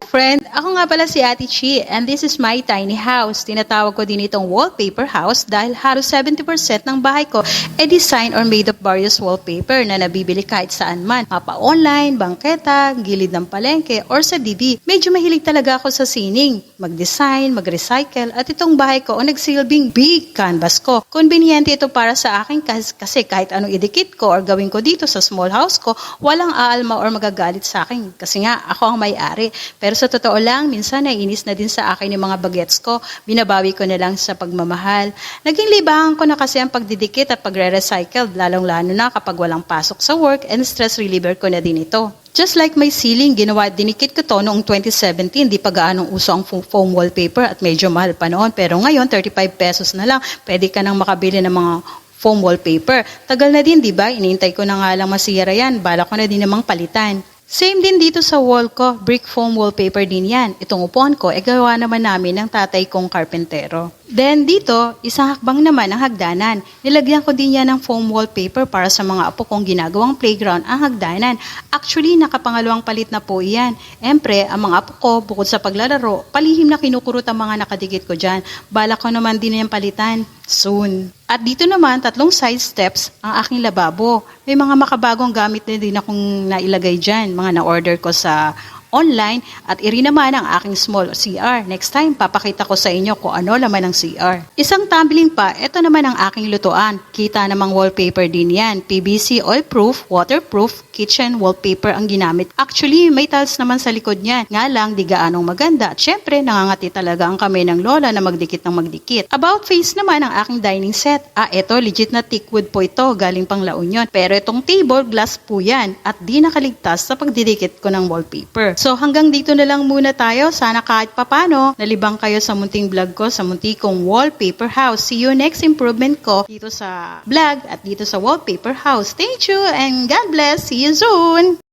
Friend, ako nga pala si Ate Chi and this is my tiny house. Tinatawag ko din itong wallpaper house dahil halos 70% ng bahay ko ay design or made of various wallpaper na nabibili kahit saan man. Mapa-online, bangketa, gilid ng palengke, or sa DB. Medyo mahilig talaga ako sa sining, mag-design, mag-recycle at itong bahay ko ang nagsilbing big canvas ko. Konbinyente ito para sa akin kasi kahit anong idikit ko or gawin ko dito sa small house ko, walang aalma or magagalit sa akin kasi nga ako ang may-ari. Pero sa totoo lang, minsan naiinis na din sa akin yung mga bagets ko. Binabawi ko na lang sa pagmamahal. Naging libangan ko na kasi ang pagdidikit at pagre-recycle, lalong-lalo na kapag walang pasok sa work and stress reliever ko na din ito. Just like my ceiling, dinikit ko to noong 2017, di pa gaanong uso ang foam wallpaper at medyo mahal pa noon. Pero ngayon, 35 pesos na lang, pwede ka nang makabili ng mga foam wallpaper. Tagal na din, di ba? Iniintay ko na nga lang masira yan. Bala ko na din namang palitan. Same din dito sa wall ko, brick foam wallpaper din yan. Itong upuan ko, gawa naman namin ng tatay kong karpentero. Then dito, isang hakbang naman ang hagdanan. Nilagyan ko din yan ng foam wallpaper para sa mga apo kong ginagawang playground ang hagdanan. Actually, nakapangalawang palit na po iyan. Empre, ang mga apo ko, bukod sa paglalaro, palihim na kinukurot ang mga nakadikit ko dyan. Balak ko naman din yung palitan. Soon. At dito naman, 3 side steps ang aking lababo. May mga makabagong gamit na din akong nailagay dyan. Mga na-order ko sa online at iri naman ang aking small CR. Next time, papakita ko sa inyo kung ano laman ng CR. Isang tumbling pa, ito naman ang aking lutuan. Kita namang wallpaper din yan. PVC oil-proof, waterproof, kitchen wallpaper ang ginamit. Actually, may tiles naman sa likod niyan. Nga lang, di gaanong maganda. At syempre, nangangati talaga ang kamay ng lola na magdikit ng magdikit. About face naman ang aking dining set. Ito, legit na teak wood po ito. Galing pang La Union. Pero itong table, glass po yan. At di nakaligtas sa pagdidikit ko ng wallpaper. So hanggang dito na lang muna tayo. Sana kahit papano, nalibang kayo sa munting vlog ko, sa munti kong wallpaper house. See you next improvement ko dito sa vlog at dito sa wallpaper house. Thank you and God bless. See you soon!